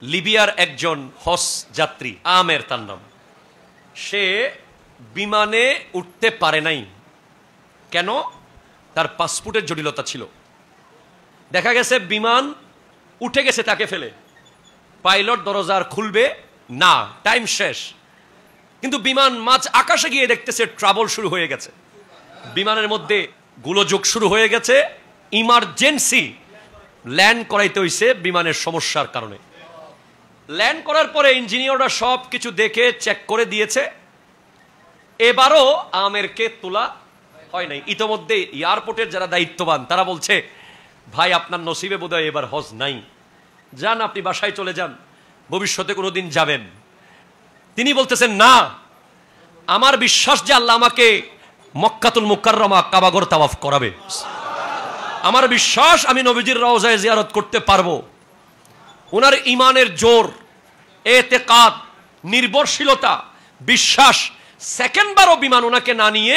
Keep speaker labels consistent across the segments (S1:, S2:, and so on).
S1: লিবিয়ার একজন হজ যাত্রী আমের তার নাম, সে বিমানে উঠতে পারে নাই। কেন? তার পাসপোর্টের জটিলতা ছিল। দেখা গেছে বিমান উঠে গেছে তাকে ফেলে, পাইলট দরজার খুলবে না, টাইম শেষ, কিন্তু বিমান মাঝ আকাশে গিয়ে দেখতেছে ট্রাবল শুরু হয়ে গেছে, বিমানের মধ্যে গোলযোগ শুরু হয়ে গেছে, ইমার্জেন্সি ল্যান্ড করাইতে হইছে বিমানের সমস্যার কারণে। ল্যান্ড করার পরে ইঞ্জিনিয়াররা সব কিছু দেখে চেক করে দিয়েছে, এবারও আমেরকে তোলা হয় নাই। ইতোমধ্যে এয়ারপোর্টের যারা দায়িত্ববান তারা বলছে, ভাই আপনার নসিবে বোধহয় এবার হজ নাই, যান আপনি বাসায় চলে যান, ভবিষ্যতে কোনোদিন যাবেন। তিনি বলতেছেন, না, আমার বিশ্বাস যে আল্লাহ আমাকে মক্কাতুল মুকাররমা কাবাগর তাওয়াফ করাবে, আমার বিশ্বাস আমি নবীজির রওজায়ে জিয়ারত করতে পারবো। ওনার ইমানের জোর, এতেকাদ, নির্ভরশীলতা, বিশ্বাস, সেকেন্ডবারও বিমান ওনাকে না নিয়ে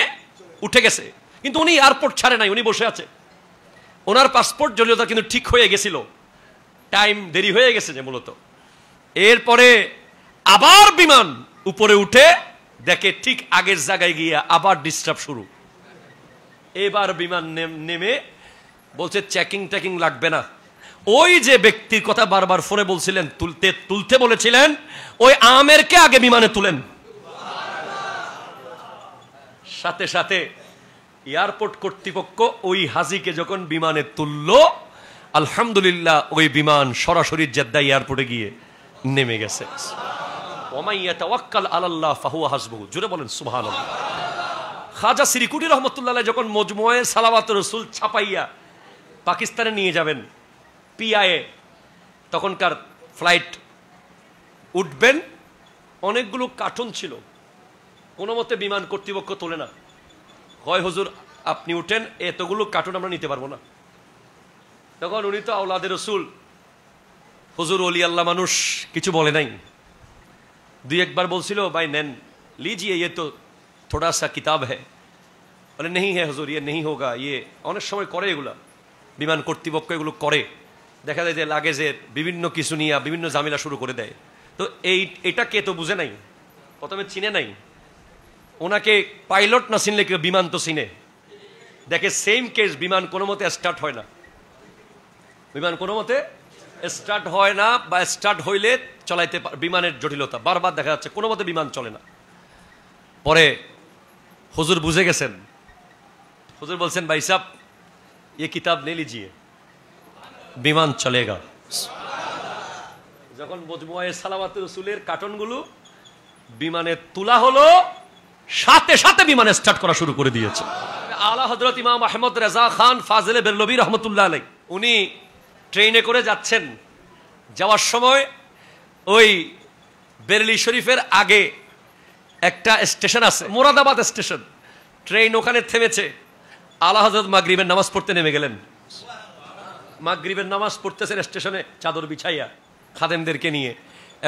S1: উঠে গেছে, কিন্তু উনি এয়ারপোর্ট ছাড়ে নাই, উনি বসে আছে। ওনার পাসপোর্ট জটিলতা কিন্তু ঠিক হয়ে গেছিল, টাইম দেরি হয়ে গেছে যে মূলত। এরপরে আবার বিমান উপরে উঠে দেখে ঠিক আগের জায়গায় গিয়ে আবার ডিস্টার্ব শুরু। এবার বিমান নেমে বলছে চেকিং টেকিং লাগবে না। ওই যে ব্যক্তির কথা বারবার ফোনে বলছিলেন, তুলতে বলেছিলেন, ওই আমেরকে আগে বিমানে তুলেন। সাথে সাথে এয়ারপোর্ট কর্তৃপক্ষ ওই হাজিকে যখন বিমানে তুলল, আলহামদুলিল্লাহ ওই বিমান সরাসরি জেদ্দা এয়ারপোর্টে গিয়ে নেমে গেছে। ওমাই ইয়াতাওয়াক্কাল আলাল্লাহ ফাহুয়া হাসবুহু, জোরে বলেন সুবহানাল্লাহ। খাজা সিরিকুটি রহমতুল্লাহ যখন মজমুয়ে সালাওয়াতুর রাসূল ছাপাইয়া পাকিস্তানে নিয়ে যাবেন পিআইএ, তখনকার ফ্লাইট উঠবেন, অনেকগুলো কার্টুন ছিল, কোনো মতে বিমান কর্তৃপক্ষ তোলে না, হয় হুজুর আপনি উঠেন, এতগুলো কার্টুন আমরা নিতে পারবো না। তখন উনি তো আওলাদে রসুল, হুজুর ওলি আল্লাহ মানুষ, কিছু বলে নাই। দুই একবার বলছিল, ভাই নেন লিজিয়ে, ये तो थोड़ा सा किताब है, বলে नहीं है হুজুর, ये नहीं होगा, ये অনেক সময় করে এগুলা, বিমান কর্তৃপক্ষ এগুলো করে, দেখা যায় যে লাগেজের বিভিন্ন কিছু নিয়ে বিভিন্ন ঝামেলা শুরু করে দেয়। তো এটা কে তো বুঝে নাই, প্রথমে চিনে নাই ওনাকে, পাইলট না চিনলে কেউ বিমান তো চিনে। দেখে সেম কেস, বিমান কোনো মতে স্টার্ট হয় না, বিমান কোনো মতে স্টার্ট হয় না, বা স্টার্ট হইলে চলাইতে বিমানের জটিলতা, বারবার দেখা যাচ্ছে কোনো মতে বিমান চলে না। পরে হুজুর বুঝে গেছেন, হুজুর বলছেন, ভাই সাহেব ये किताब ले लीजिए, বিমান চলেগা। যখন মজমুয়ে সালাওয়াতুর রাসূলের কার্টুনগুলো বিমানে তোলা হলো, সাথে সাথে বিমান স্টার্ট করা শুরু করে দিয়েছে। আলা হযরত ইমাম আহমদ রেজা খান ফাজিলে বেরলভী রহমতুল্লাহ আলাইহি, উনি ট্রেনে করে যাচ্ছেন, যাওয়ার সময় ওই বেরেলি শরীফের আগে একটা স্টেশন আছে, মোরাদাবাদ স্টেশন, ট্রেন ওখানে থেমেছে। আলা হযরত মাগরিবের নামাজ পড়তে নেমে গেলেন, মাগরিবের নামাজ পড়তেছেন স্টেশনে চাদর বিছাইয়া খাদেমদেরকে নিয়ে।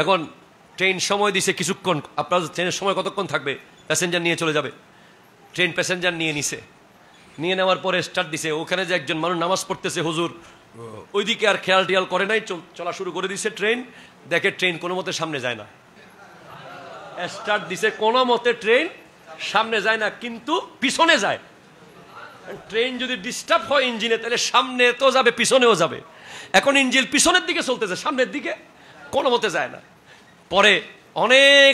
S1: এখন ট্রেন সময় দিছে কিছুক্ষণ, আপনার ট্রেনের সময় কতক্ষণ থাকবে, প্যাসেঞ্জার নিয়ে চলে যাবে। ট্রেন প্যাসেঞ্জার নিয়ে নিছে, নিয়ে নেওয়ার পরে স্টার্ট দিছে। ওখানে যে একজন মানুষ নামাজ পড়তেছে হুজুর, ওইদিকে আর খেয়াল টিয়াল করে নাই, চলা শুরু করে দিছে ট্রেন। দেখে ট্রেন কোনো মতে সামনে যায় না, স্টার্ট দিছে, কোনো মতে ট্রেন সামনে যায় না, কিন্তু পিছনে যায়। ট্রেন যদি ডিস্টার্ব হয় ইঞ্জিনে, তাহলে সামনে তো যাবে, পিছনেও যাবে। এখন ইঞ্জিন পিছনের দিকে চলতেছে, সামনের দিকে কোনো মতে যায় না। পরে অনেক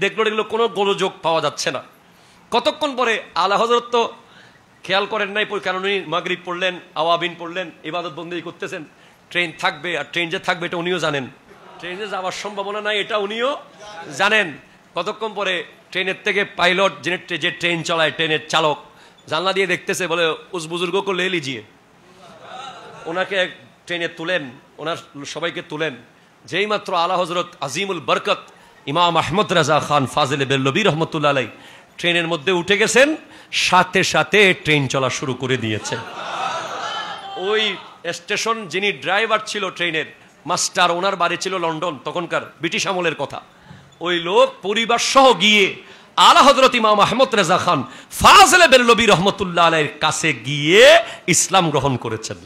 S1: দেখলো কোনো গোলযোগ পাওয়া যাচ্ছে না। কতক্ষণ পরে আলা হযরত তো খেয়াল করেন নাই, কারণ উনি মাগরিব পড়লেন, আওয়াবিন পড়লেন, ইবাদত বন্দেগী করতেছেন। ট্রেন থাকবে, আর ট্রেন যে থাকবে এটা উনিও জানেন, ট্রেনে যাওয়ার সম্ভাবনা নাই এটা উনিও জানেন। কতক্ষণ পরে ট্রেনের থেকে পাইলট, যে ট্রেন চালায়, ট্রেনের চালক, জানলা দিয়ে দেখতেছে, বলে উস বুজুর্গ কো লে লিজিয়ে, ওনাকে ট্রেনে তুলেন, ওনার সবাইকে তুলেন। যেই মাত্র আলা হযরত আজিমুল বরকত ইমাম আহমদ রেজা খান ফাজিলে বেরলভী রহমতুল্লাহ আলাইহি ট্রেনের মধ্যে উঠে গেছেন, সাথে সাথে ট্রেন চলা শুরু করে দিয়েছে। ওই স্টেশন যিনি ড্রাইভার ছিল ট্রেনের, মাস্টার, ওনার বাড়ি ছিল লন্ডন, তখনকার ব্রিটিশ আমলের কথা। ওই লোক পরিবার সহ গিয়ে আলা হযরত ইমাম আহমদ রেজা খান ফাজিলে বেরলভী রহমতুল্লাহ আলাইহির কাছে গিয়ে ইসলাম গ্রহণ করেছেন।